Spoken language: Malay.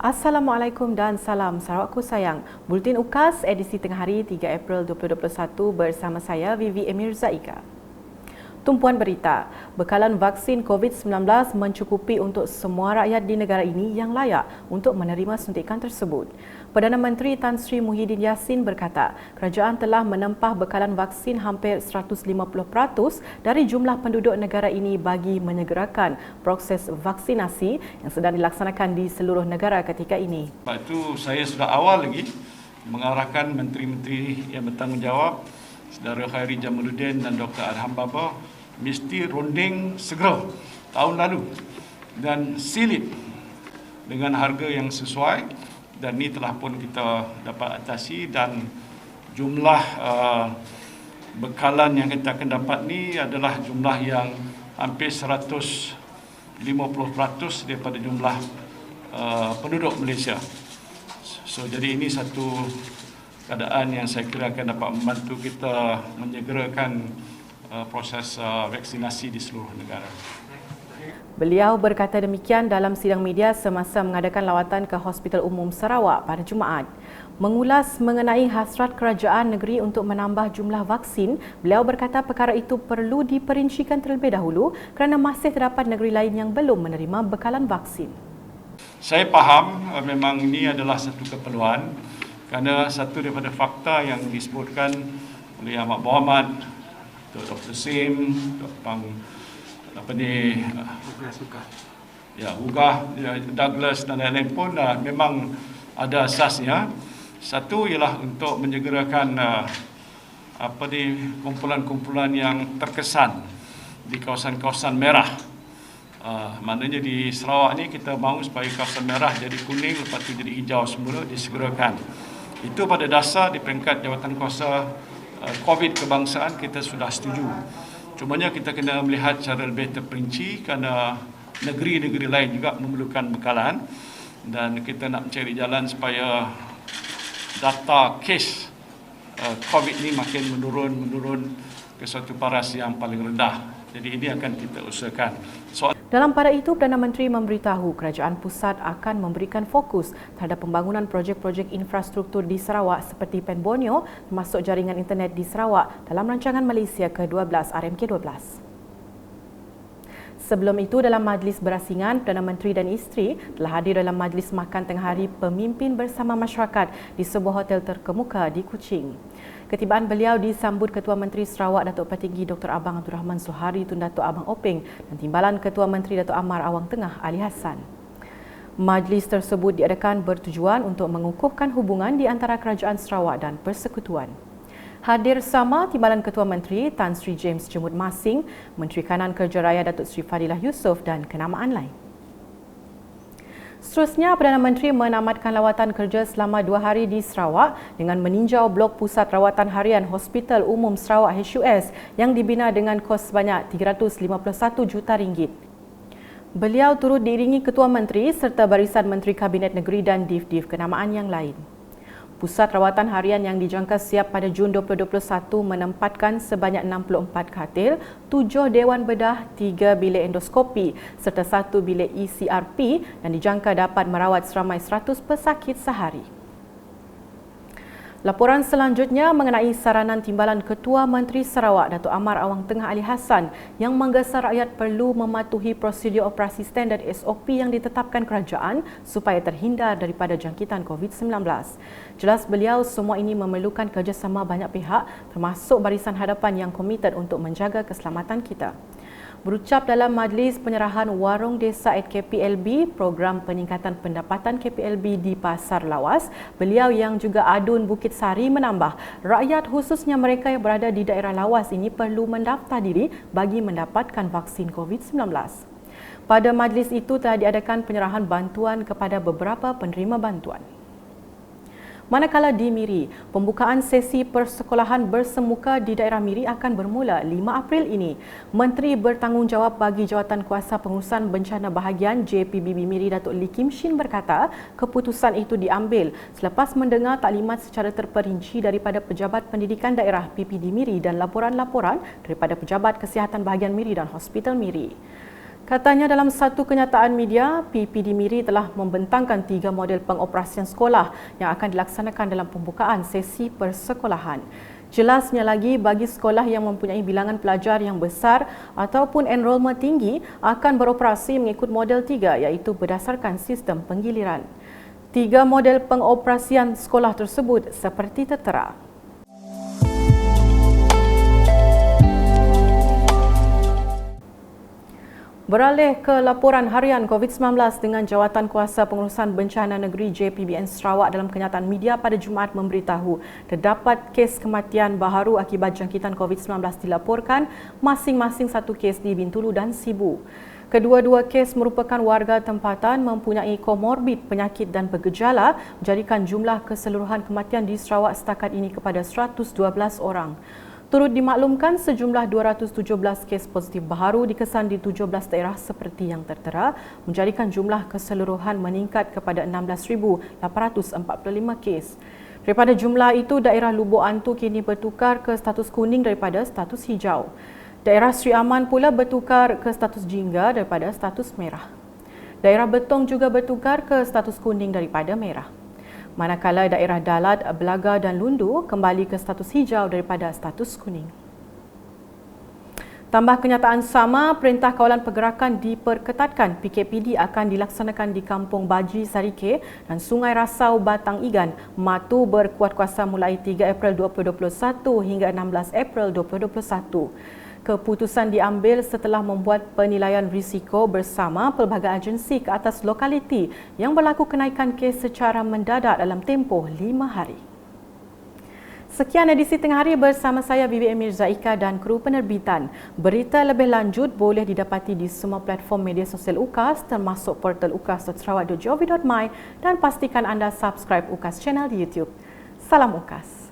Assalamualaikum dan salam Sarawakku sayang. Bulletin UKAS edisi tengah hari 3 April 2021 bersama saya Vivi Emir Zaika. Tumpuan berita, bekalan vaksin COVID-19 mencukupi untuk semua rakyat di negara ini yang layak untuk menerima suntikan tersebut. Perdana Menteri Tan Sri Muhyiddin Yassin berkata, kerajaan telah menempah bekalan vaksin hampir 150% dari jumlah penduduk negara ini bagi menyegerakan proses vaksinasi yang sedang dilaksanakan di seluruh negara ketika ini. Sebab itu saya sudah awal lagi mengarahkan menteri-menteri yang bertanggungjawab, Saudara Khairi Jamaluddin dan Dr. Adham Baba, mesti runding segera tahun lalu dan silit dengan harga yang sesuai, dan ini telah pun kita dapat atasi, dan jumlah bekalan yang kita akan dapat ni adalah jumlah yang hampir 150% daripada jumlah penduduk Malaysia. So jadi ini satu keadaan yang saya kira akan dapat membantu kita menyegerakan proses vaksinasi di seluruh negara. Beliau berkata demikian dalam sidang media semasa mengadakan lawatan ke Hospital Umum Sarawak pada Jumaat. Mengulas mengenai hasrat kerajaan negeri untuk menambah jumlah vaksin, beliau berkata perkara itu perlu diperincikan terlebih dahulu kerana masih terdapat negeri lain yang belum menerima bekalan vaksin. Saya faham memang ini adalah satu keperluan kerana satu daripada fakta yang disebutkan oleh Ahmad Muhammad, Dr. Sim, Dr. Ugah, Douglas dan lain-lain pun memang ada asasnya. Satu ialah untuk menyegerakan kumpulan-kumpulan yang terkesan di kawasan-kawasan merah. Maknanya di Sarawak ni kita mahu supaya kawasan merah jadi kuning, lepas tu jadi hijau semula, disegerakan. Itu pada dasar di peringkat Jawatankuasa COVID kebangsaan kita sudah setuju. Cumanya kita kena melihat secara lebih terperinci kerana negeri-negeri lain juga memerlukan bekalan, dan kita nak mencari jalan supaya data kes COVID ni makin menurun ke suatu paras yang paling rendah. Jadi ini akan kita usahakan. Dalam pada itu, Perdana Menteri memberitahu kerajaan pusat akan memberikan fokus terhadap pembangunan projek-projek infrastruktur di Sarawak seperti Pen Borneo, termasuk jaringan internet di Sarawak dalam rancangan Malaysia ke-12 RMK12. Sebelum itu, dalam majlis berasingan, Perdana Menteri dan isteri telah hadir dalam majlis makan tengah hari pemimpin bersama masyarakat di sebuah hotel terkemuka di Kuching. Ketibaan beliau disambut Ketua Menteri Sarawak Datuk Petinggi Dr. Abang Abdul Rahman Suhari Tun Datuk Abang Openg dan Timbalan Ketua Menteri Datuk Amar Awang Tengah Ali Hassan. Majlis tersebut diadakan bertujuan untuk mengukuhkan hubungan di antara Kerajaan Sarawak dan Persekutuan. Hadir sama Timbalan Ketua Menteri Tan Sri James Jemut Masing, Menteri Kanan Kerja Raya Datuk Sri Fadilah Yusof dan kenamaan lain. Seterusnya, Perdana Menteri menamatkan lawatan kerja selama 2 hari di Sarawak dengan meninjau blok pusat rawatan harian Hospital Umum Sarawak HUS yang dibina dengan kos sebanyak RM351 juta. Beliau turut diiringi Ketua Menteri serta barisan Menteri Kabinet Negeri dan Div-Div kenamaan yang lain. Pusat rawatan harian yang dijangka siap pada Jun 2021 menempatkan sebanyak 64 katil, 7 dewan bedah, 3 bilik endoskopi serta 1 bilik ECRP dan dijangka dapat merawat seramai 100 pesakit sehari. Laporan selanjutnya mengenai saranan Timbalan Ketua Menteri Sarawak Datuk Amar Awang Tengah Ali Hassan yang menggesa rakyat perlu mematuhi prosedur operasi standard SOP yang ditetapkan kerajaan supaya terhindar daripada jangkitan COVID-19. Jelas beliau, semua ini memerlukan kerjasama banyak pihak termasuk Barisan Hadapan yang komited untuk menjaga keselamatan kita. Berucap dalam majlis penyerahan Warung Desa at KPLB, program peningkatan pendapatan KPLB di Pasar Lawas, beliau yang juga adun Bukit Sari menambah, rakyat khususnya mereka yang berada di daerah lawas ini perlu mendaftar diri bagi mendapatkan vaksin COVID-19. Pada majlis itu telah diadakan penyerahan bantuan kepada beberapa penerima bantuan. Manakala di Miri, pembukaan sesi persekolahan bersemuka di daerah Miri akan bermula 5 April ini. Menteri bertanggungjawab bagi Jawatankuasa Pengurusan Bencana Bahagian JPBB Miri Datuk Lee Kim Shin berkata, keputusan itu diambil selepas mendengar taklimat secara terperinci daripada Pejabat Pendidikan Daerah PPD Miri dan laporan-laporan daripada Pejabat Kesihatan Bahagian Miri dan Hospital Miri. Katanya dalam satu kenyataan media, PPD Miri telah membentangkan 3 model pengoperasian sekolah yang akan dilaksanakan dalam pembukaan sesi persekolahan. Jelasnya lagi, bagi sekolah yang mempunyai bilangan pelajar yang besar ataupun enrolment tinggi akan beroperasi mengikut model 3 iaitu berdasarkan sistem penggiliran. 3 model pengoperasian sekolah tersebut seperti tertera. Beralih ke laporan harian COVID-19 dengan Jawatankuasa Pengurusan Bencana Negeri JPBN Sarawak dalam kenyataan media pada Jumaat memberitahu terdapat kes kematian baharu akibat jangkitan COVID-19 dilaporkan, masing-masing 1 kes di Bintulu dan Sibu. Kedua-dua kes merupakan warga tempatan mempunyai komorbid penyakit dan bergejala, menjadikan jumlah keseluruhan kematian di Sarawak setakat ini kepada 112 orang. Turut dimaklumkan sejumlah 217 kes positif baharu dikesan di 17 daerah seperti yang tertera, menjadikan jumlah keseluruhan meningkat kepada 16,845 kes. Daripada jumlah itu, daerah Lubuk Antu kini bertukar ke status kuning daripada status hijau. Daerah Sri Aman pula bertukar ke status jingga daripada status merah. Daerah Betong juga bertukar ke status kuning daripada merah. Manakala daerah Dalat, Belaga dan Lundu kembali ke status hijau daripada status kuning. Tambah kenyataan sama, Perintah Kawalan Pergerakan diperketatkan. PKPD akan dilaksanakan di Kampung Baji Sarike dan Sungai Rasau Batang Igan, Matu berkuat kuasa mulai 3 April 2021 hingga 16 April 2021. Keputusan diambil setelah membuat penilaian risiko bersama pelbagai agensi ke atas lokaliti yang berlaku kenaikan kes secara mendadak dalam tempoh 5 hari. Sekian edisi Tengah Hari bersama saya Bibi Emir Zaika dan kru penerbitan. Berita lebih lanjut boleh didapati di semua platform media sosial UKAS termasuk portal ukas.sarawak.gov.my dan pastikan anda subscribe UKAS channel di YouTube. Salam UKAS.